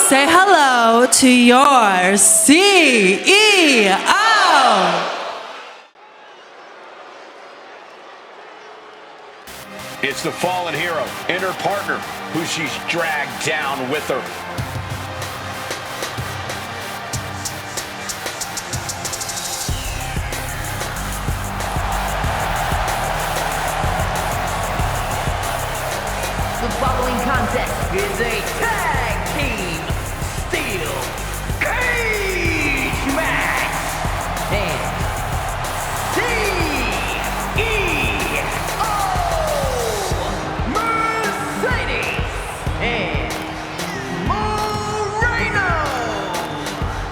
say hello to your CEO. It's the fallen hero and her partner who she's dragged down with her. The following contest is a tag team steel cage match. And CEO Mercedes and Moreno.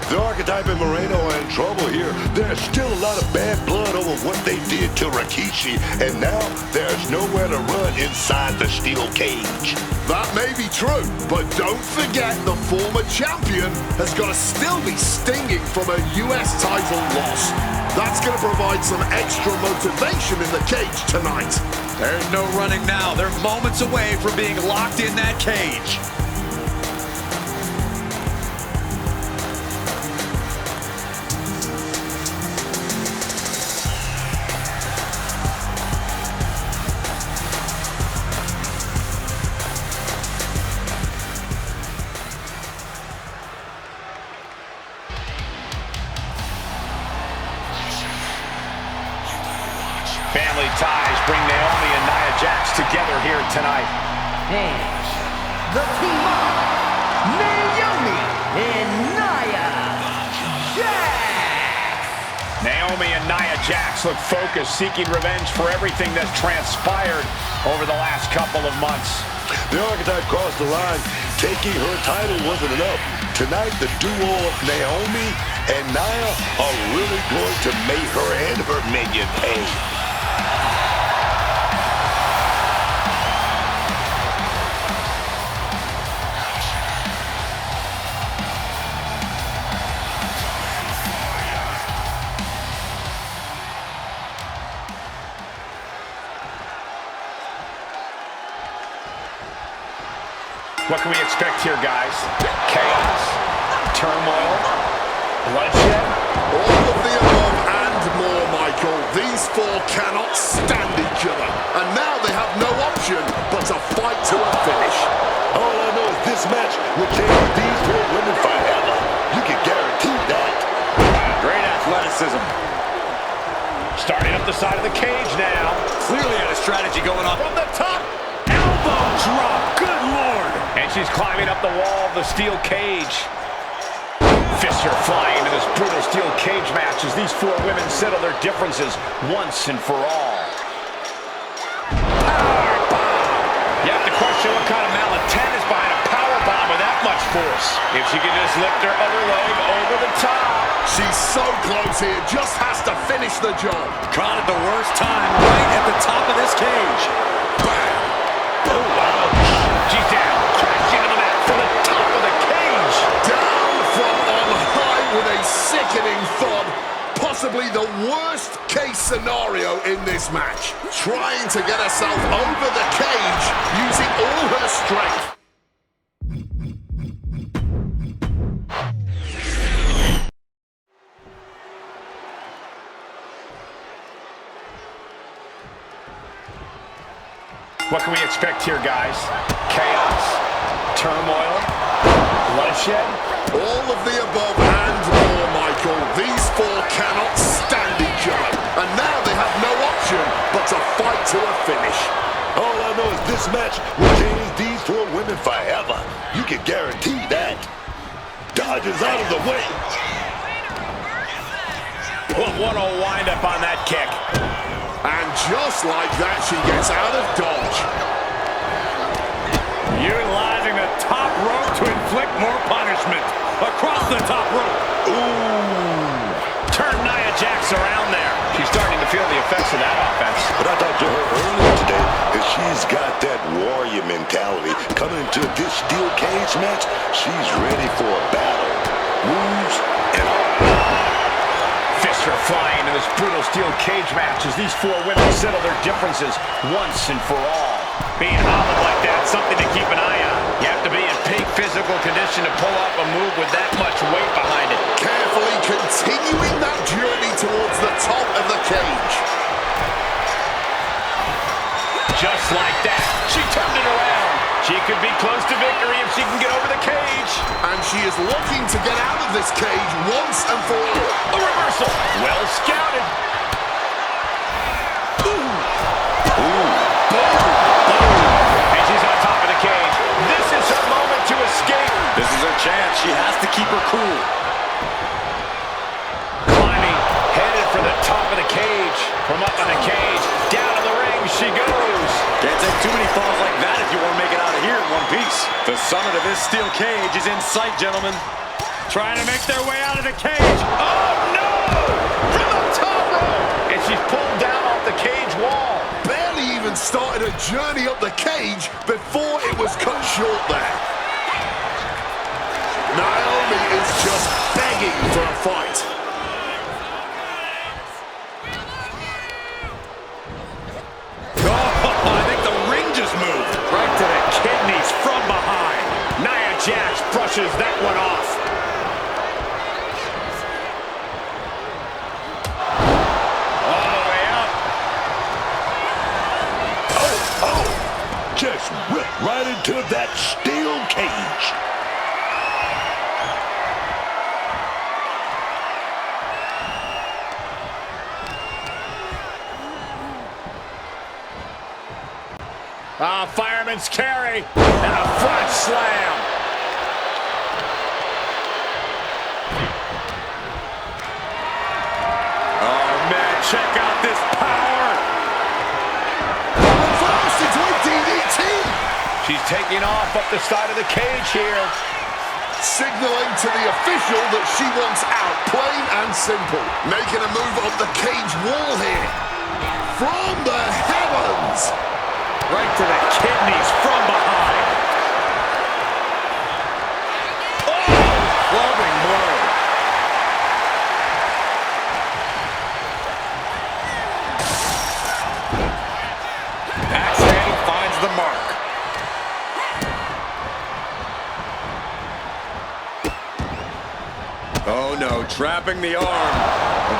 The Archetype and Moreno are in trouble here. There's still a lot of bad blood over what they did to Rikishi, and now there's nowhere to run inside the steel cage. That may be true, but don't forget the former champion has got to still be stinging from a US title loss. That's going to provide some extra motivation in the cage tonight. There's no running now. They're moments away from being locked in that cage. Family ties bring Naomi and Nia Jax together here tonight. And the team up, Naomi and Nia Jax. Naomi and Nia Jax look focused, seeking revenge for everything that's transpired over the last couple of months. The Archetype crossed the line. Taking her title wasn't enough. Tonight, the duo of Naomi and Nia are really going to make her and her minion pay. What can we expect here, guys? Chaos, turmoil, bloodshed? All of the above and more, Michael. These four cannot stand each other. And now they have no option but to fight to a finish. All I know is this match will change these four women forever. You can guarantee that. Great athleticism. Starting up the side of the cage now. Clearly had a strategy going on. From the top, elbow drop. Good Lord. And she's climbing up the wall of the steel cage. Fists are flying into this brutal steel cage match as these four women settle their differences once and for all. You have to question what kind of mallet-10 is behind a powerbomb with that much force. If she can just lift her other leg over the top. She's so close here, just has to finish the job. Caught at the worst time, right at the top of this cage. Bam! Oh, wow. She's down, crashing to the mat from the top of the cage. Down from on high with a sickening thud. Possibly the worst case scenario in this match. Trying to get herself over the cage using all her strength. What can we expect here, guys? Chaos, turmoil, bloodshed? All of the above and more, Michael. These four cannot stand each other. And now they have no option but to fight to a finish. All I know is this match will change these four women forever. You can guarantee that. Dodge is out of the way. What a wind-up on that kick. And just like that, she gets out of dodge. Utilizing the top rope to inflict more punishment. Across the top rope. Ooh. Turn Nia Jax around there. She's starting to feel the effects of that offense. But I talked to her earlier today, and she's got that warrior mentality. Coming into this steel cage match, she's ready for a battle. Moves and all. Fists are flying in this brutal steel cage match as these four women settle their differences once and for all. Being hobbled like that, something to keep an eye on. You have to be in peak physical condition to pull off a move with that much weight behind it. Carefully continuing that journey towards the top of the cage. Just like that, she turned it around. She could be close to victory if she can get over the cage. And she is looking to get out of this cage once and for all. A reversal. Well scouted. And she's on top of the cage. This is her moment to escape. This is her chance. She has to keep her cool. Climbing, headed for the top of the cage. From up on the cage, down to the ring she goes. Can't take too many falls like that if you want to make it out of here in one piece. The summit of this steel cage is in sight, gentlemen. Trying to make their way out of the cage. Oh, no! From the top rope. And she's pulled down off the cage wall. Barely even started a journey up the cage before it was cut short there. Naomi is just begging for a fight. Oh, I think the ring just moved. Right to the kidneys from behind. Nia Jax brushes that one off. All the way up. Just ripped right into that steel cage. Fireman's carry and a front slam. Oh, man, check out this power. Reversed into a DDT. She's taking off up the side of the cage here. Signaling to the official that she wants out, plain and simple. Making a move up the cage wall here. From the heavens. Right to the kidneys from behind. Oh, clubbing blow. Axe handle finds the mark. Oh no, trapping the arm.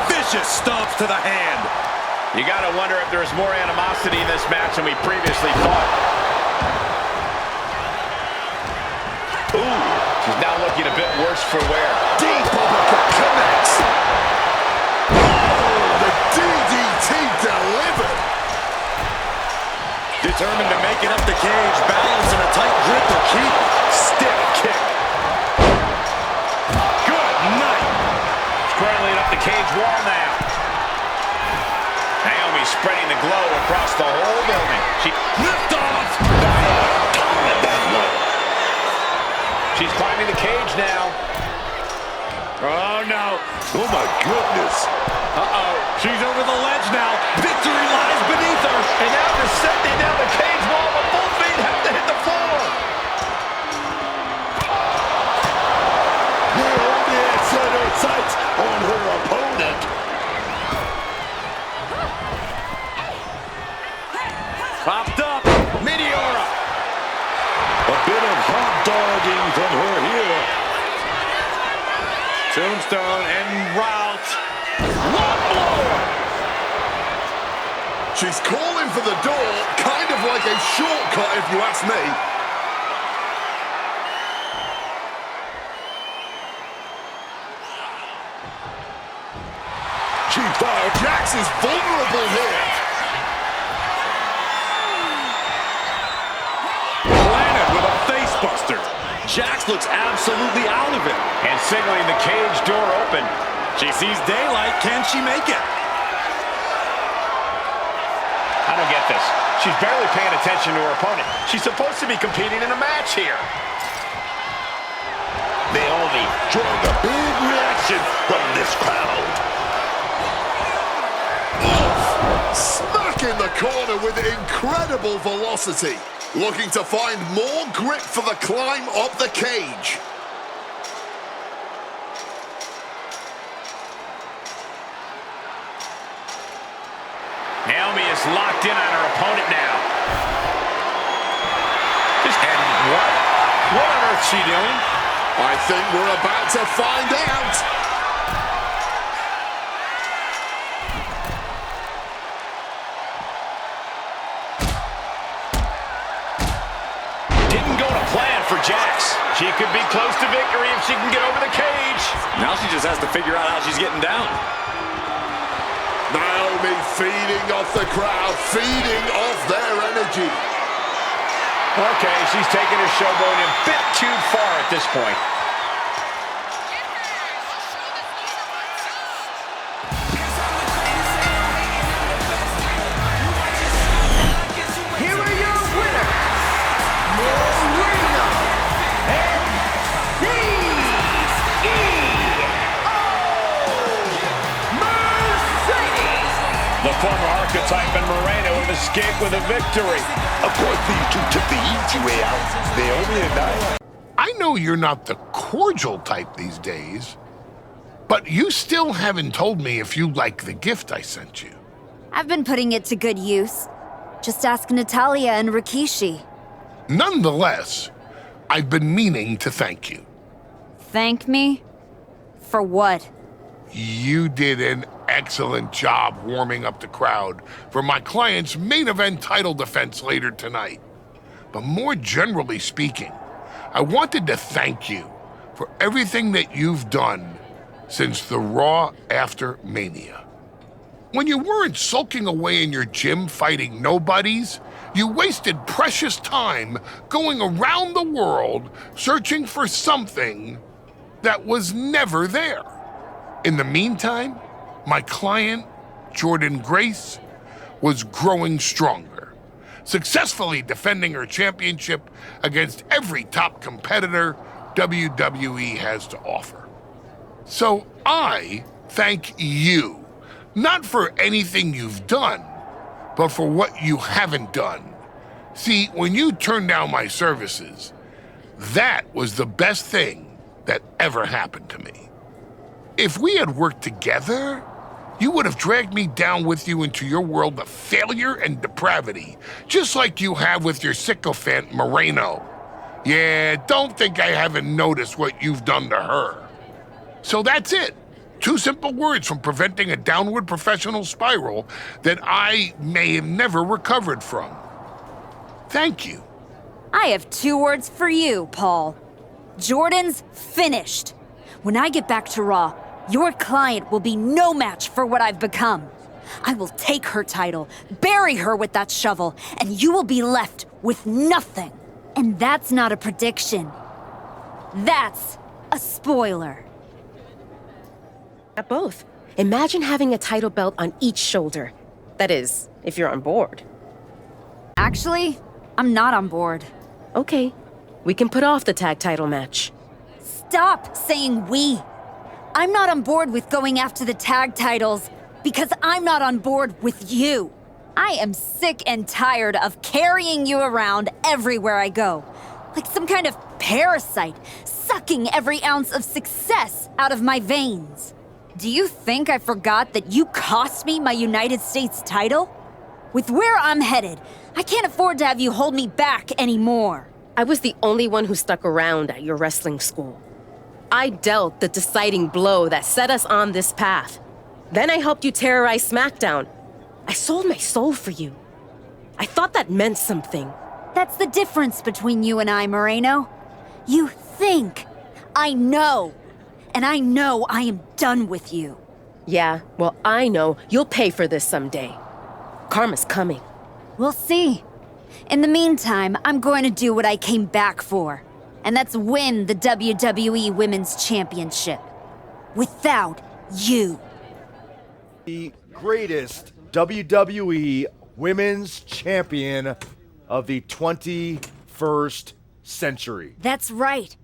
Vicious stomps to the hand. You gotta wonder if there's more animosity in this match than we previously thought. Ooh, she's now looking a bit worse for wear. Deep uppercut connects. Oh, the DDT delivered. Determined to make it up the cage, balance in a tight grip or keep. Stiff kick. Good night. Scrambling up the cage wall now. Naomi spreading the glow across the whole building. She lift off. She's climbing the cage now. Oh no. Oh my goodness. Uh-oh. She's over the ledge now. Victory lies beneath her. And now descending down the cage wall, but both feet have to hit the floor. Naomi had set her sights on her opponent. Popped up. Meteora. A bit of hot dogging from her here. Tombstone en route. One more. She's calling for the door, kind of like a shortcut if you ask me. She fired. Jax is vulnerable here. Planted with a face buster. Jax looks absolutely out of it. And signaling the cage door open. She sees daylight. Can she make it? I don't get this. She's barely paying attention to her opponent. She's supposed to be competing in a match here. Naomi drawing a big reaction from this crowd. Smack in the corner with incredible velocity. Looking to find more grip for the climb up the cage. Naomi is locked in on her opponent now. earth she doing? I think we're about to find out. Didn't go to plan for Jax. She could be close to victory if she can get over the cage. Now she just has to figure out how she's getting down. Naomi feeding off the crowd, feeding off their energy. Okay, she's taking her showboat a bit too far at this point. Here are your winners, Marina and Mercedes. The former archetype in Moreno would escape with a victory. Of course, these two took the easy way out. Naomi and Nia. I know you're not the cordial type these days, but you still haven't told me if you like the gift I sent you. I've been putting it to good use. Just ask Natalya and Rikishi. Nonetheless, I've been meaning to thank you. Thank me? For what? You did an excellent job warming up the crowd for my client's main event title defense later tonight. But more generally speaking, I wanted to thank you for everything that you've done since the Raw after Mania. When you weren't sulking away in your gym fighting nobodies, you wasted precious time going around the world searching for something that was never there. In the meantime, my client, Jordynne Grace, was growing stronger, successfully defending her championship against every top competitor WWE has to offer. So I thank you, not for anything you've done, but for what you haven't done. See, when you turned down my services, that was the best thing that ever happened to me. If we had worked together, you would have dragged me down with you into your world of failure and depravity, just like you have with your sycophant Moreno. Yeah, don't think I haven't noticed what you've done to her. So that's it. 2 simple words from preventing a downward professional spiral that I may have never recovered from. Thank you. I have 2 words for you, Paul. Jordan's finished. When I get back to Raw, your client will be no match for what I've become. I will take her title, bury her with that shovel, and you will be left with nothing. And that's not a prediction. That's a spoiler. At both. Imagine having a title belt on each shoulder. That is, if you're on board. Actually, I'm not on board. Okay, we can put off the tag title match. Stop saying we. I'm not on board with going after the tag titles because I'm not on board with you. I am sick and tired of carrying you around everywhere I go, like some kind of parasite, sucking every ounce of success out of my veins. Do you think I forgot that you cost me my United States title? With where I'm headed, I can't afford to have you hold me back anymore. I was the only one who stuck around at your wrestling school. I dealt the deciding blow that set us on this path. Then I helped you terrorize SmackDown. I sold my soul for you. I thought that meant something. That's the difference between you and I, Moreno. You think. I know. And I know I am done with you. Yeah, well, I know you'll pay for this someday. Karma's coming. We'll see. In the meantime, I'm going to do what I came back for. And that's win the WWE Women's Championship. Without you. The greatest WWE Women's Champion of the 21st century. That's right.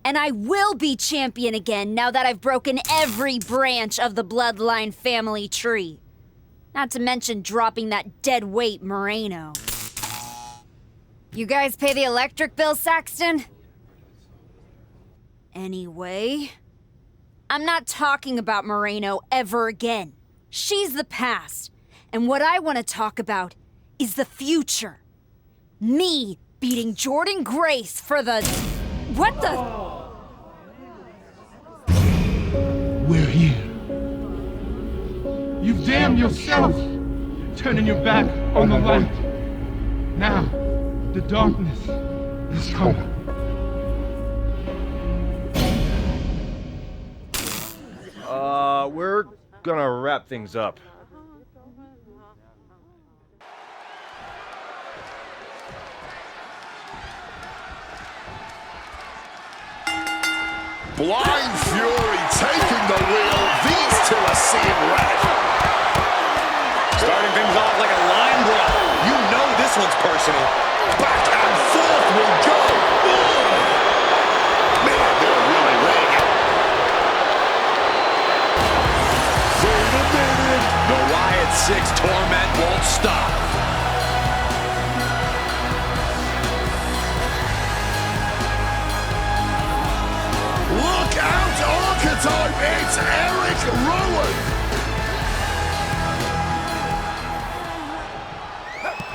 And I will be champion again now that I've broken every branch of the Bloodline family tree. Not to mention dropping that dead weight Moreno. You guys pay the electric bill, Saxton? Anyway, I'm not talking about Moreno ever again. She's the past. And what I want to talk about is the future. Me beating Jordynne Grace for the What the? We're here. You've damned yourself, turning your back on the light. Now, the darkness is coming. We're gonna wrap things up. Blind Fury taking the wheel. These two are seeing red. Starting things off like a line brawl. You know this one's personal. Back and forth we go. Ooh. Man, they're really laying it. Wait a minute. The Wyatt 6 torment won't stop. Look out, Archetype! It's Eric Rowan!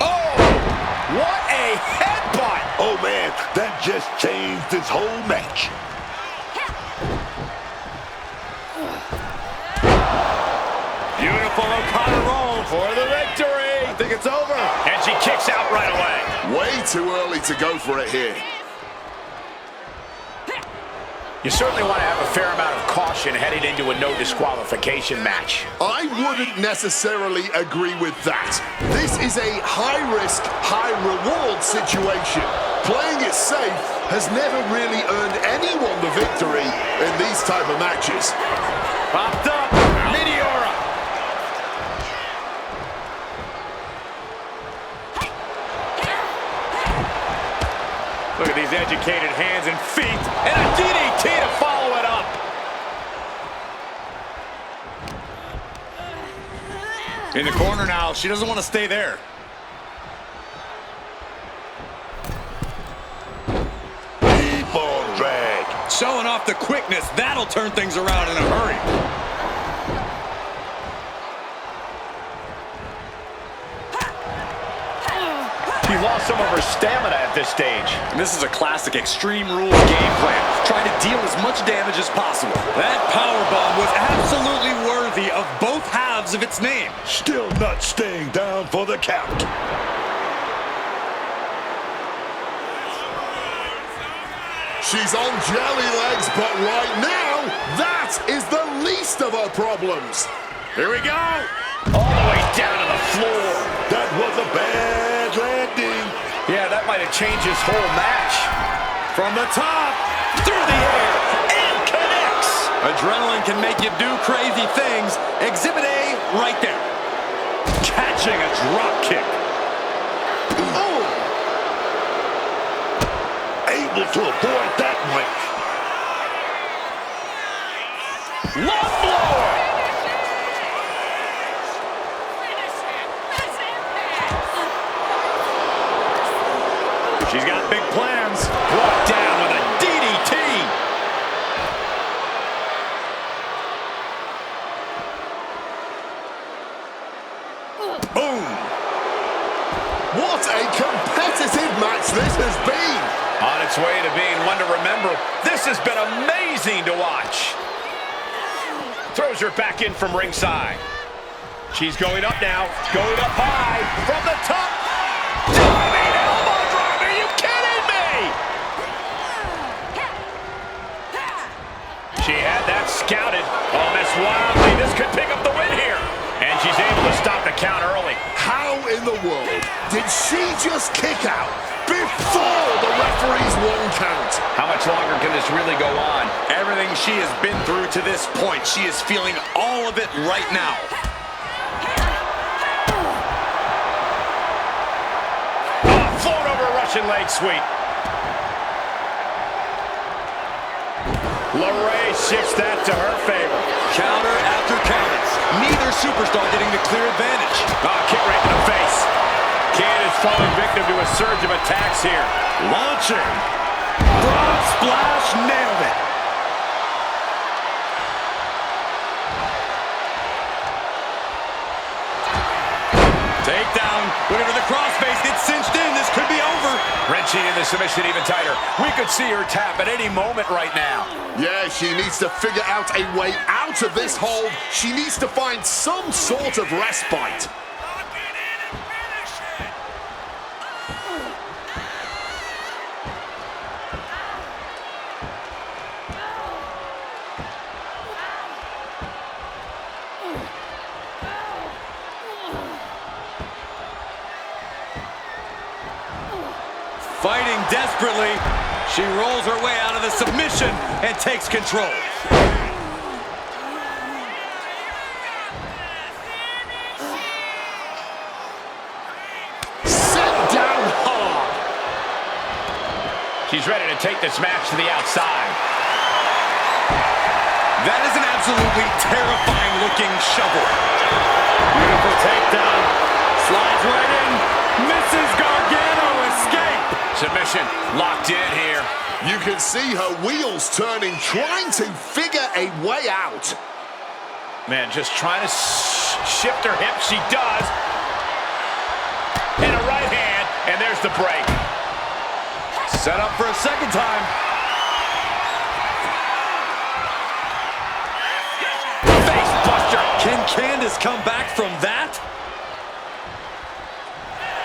Oh! What a headbutt! Oh man, that just changed this whole match. Beautiful O'Connor roll For the victory! I think it's over. And she kicks out right away. Way too early to go for it here. You certainly want to have a fair amount of caution heading into a no disqualification match. I wouldn't necessarily agree with that. This is a high-risk, high-reward situation. Playing it safe has never really earned anyone the victory in these type of matches. Popped up. Meteora. Look at these educated hands and feet. And a DDT to follow it up. In the corner now. She doesn't want to stay there. Keep on drag. Showing off the quickness. That'll turn things around in a hurry. She lost some of her stamina at this stage. And this is a classic Extreme Rules game plan. Trying to deal as much damage as possible. That powerbomb was absolutely worthy of both halves of its name. Still not staying down for the count. She's on jelly legs, but right now, that is the least of her problems. Here we go. All the way down to the floor. That was a bad landing. Yeah, that might have changed his whole match. From the top, through the air, and connects. Adrenaline can make you do crazy things. Exhibit A, right there. Catching a drop kick. Oh! Able to avoid that one. Love blower. She's got big plans. Brought down with a DDT. Boom. What a competitive match this has been. On its way to being one to remember. This has been amazing to watch. Throws her back in from ringside. She's going up now. Going up high. From the top. Diving elbow drop. Are you kidding me? She had that scouted. Oh, Miss Wildly. This could pick up the win here. And she's able to stop the count early. How in the world did she just kick out before the referee's one count? How much longer can this really go on? Everything she has been through to this point, she is feeling all of it right now. Float over a Russian leg sweep. LeRae shifts that to her favor. Counter after counter. Neither superstar getting the clear advantage. Kick right in the face. Kid is falling victim to a surge of attacks here. Launching. Broad splash, nailed it. Takedown. Look at the crossface. Gets cinched in. This could be over. Wrenching squeezing in the submission even tighter. We could see her tap at any moment right now. Yeah, she needs to figure out a way out of this hold. She needs to find some sort of respite. Fighting desperately, she rolls her way out of the submission and takes control. Sit down hard. She's ready to take this match to the outside. That is an absolutely terrifying looking shovel. Beautiful takedown. Slides right in. Mrs. Gargano escape. Submission locked in here. You can see her wheels turning, trying to figure a way out. Man, just trying to shift her hip. She does. And a right hand, and there's the break. Set up for a second time. Face buster. Can Candice come back from that?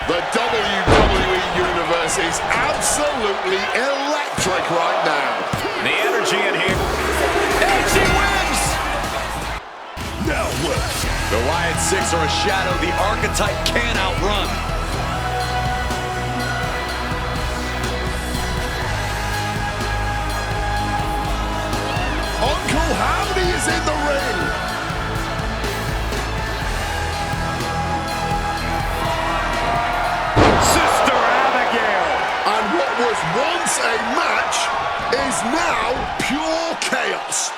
The WWE Universe is absolutely electric right now. The energy in here. And she wins! Now what? The Wyatt Six are a shadow the archetype can't outrun. Uncle Howdy is in the ring. Sister Abigail. And what was once a match is now pure chaos.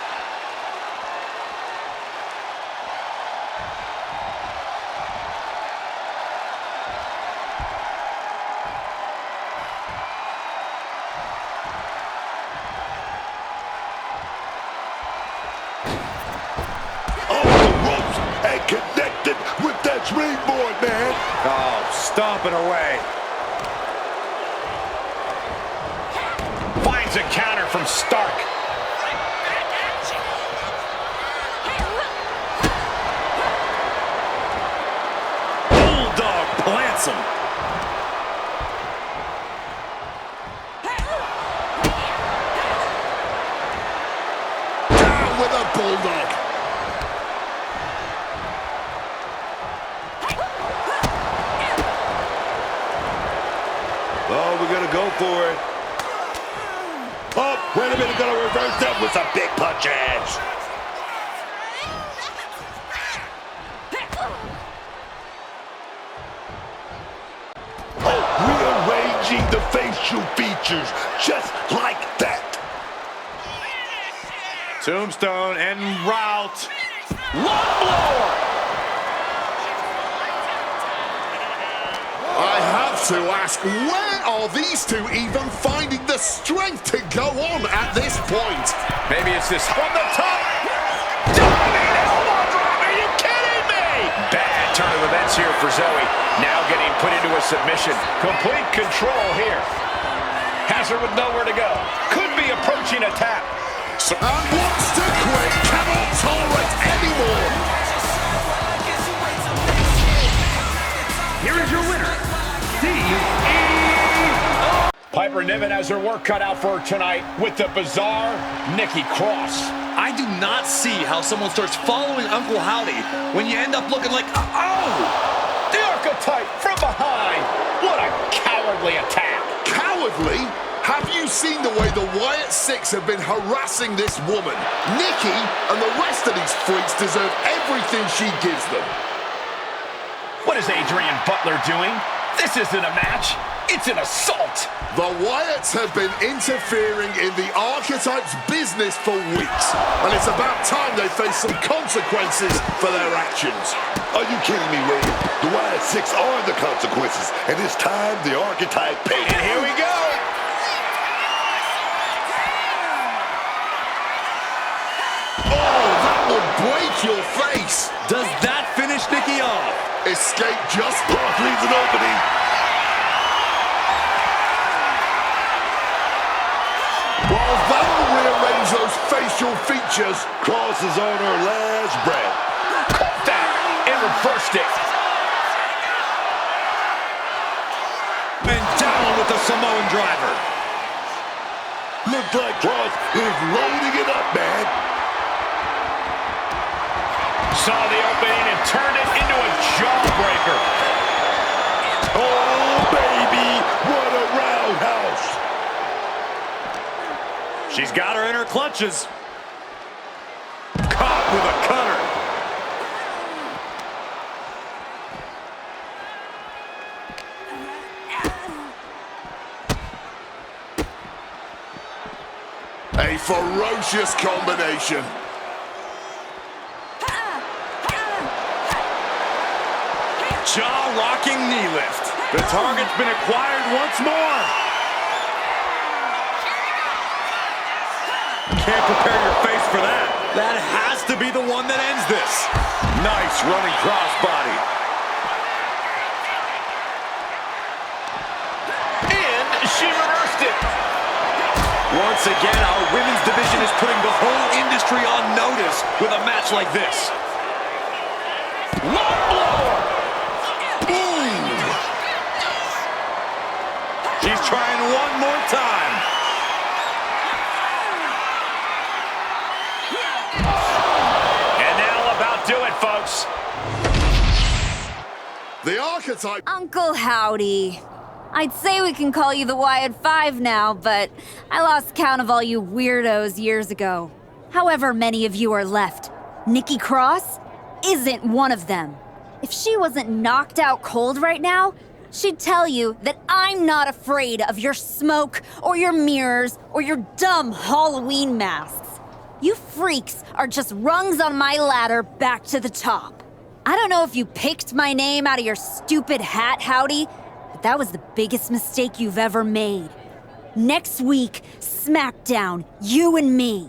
And connected with that springboard, man. Oh, stomping away. Finds a counter from Stark. Bulldog plants him. Down with a bulldog. Oh, we're gonna go for it. Oh, wait a minute, gonna reverse that with some big punches. Oh, rearranging the facial features just like that. Tombstone en route. Lung blower. I have to ask, where are these two even finding the strength to go on at this point? Maybe it's this from the top. Diving elbow drop. Are you kidding me? Bad turn of events here for Zoe. Now getting put into a submission. Complete control here. Has her with nowhere to go. Could be approaching a tap. And wants to quit, cannot tolerate anymore. Here is your winner, Piper Niven has her work cut out for her tonight with the bizarre Nikki Cross. I do not see how someone starts following Uncle Howdy when you end up looking like, oh! The archetype from behind. What a cowardly attack. Cowardly? Have you seen the way the Wyatt Six have been harassing this woman? Nikki and the rest of these freaks deserve everything she gives them. What is Adrian Butler doing? This isn't a match. It's an assault. The Wyatts have been interfering in the archetype's business for weeks, and it's about time they face some consequences for their actions. Are you kidding me, Wade? The Wyatt Six are the consequences, and it's time the archetype pays. And here we go. Oh, that will break your face. Does that finish Nikki off? Escape just Brock leaves an opening. just crosses on her last breath. Caught that and reversed it. And down with the Samoan driver. Looks like Cross is loading it up, man. Saw the opening and turned it into a jawbreaker. Oh, baby, what a roundhouse. She's got her in her clutches. Caught with a cutter. A ferocious combination. Jaw-rocking knee lift. The target's been acquired once more. Can't prepare your face for that. That has to be the one that ends this. Nice running crossbody. And she reversed it. Once again, our women's division is putting the whole industry on notice with a match like this. Lung blower. She's trying one more time. And that'll about do it, folks. The archetype. Uncle Howdy. I'd say we can call you the Wyatt 5 now, but I lost count of all you weirdos years ago. However many of you are left, Nikki Cross isn't one of them. If she wasn't knocked out cold right now, she'd tell you that I'm not afraid of your smoke or your mirrors or your dumb Halloween masks. You freaks are just rungs on my ladder back to the top. I don't know if you picked my name out of your stupid hat, Howdy, but that was the biggest mistake you've ever made. Next week, SmackDown, you and me.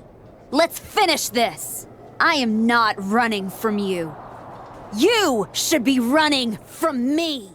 Let's finish this. I am not running from you. You should be running from me.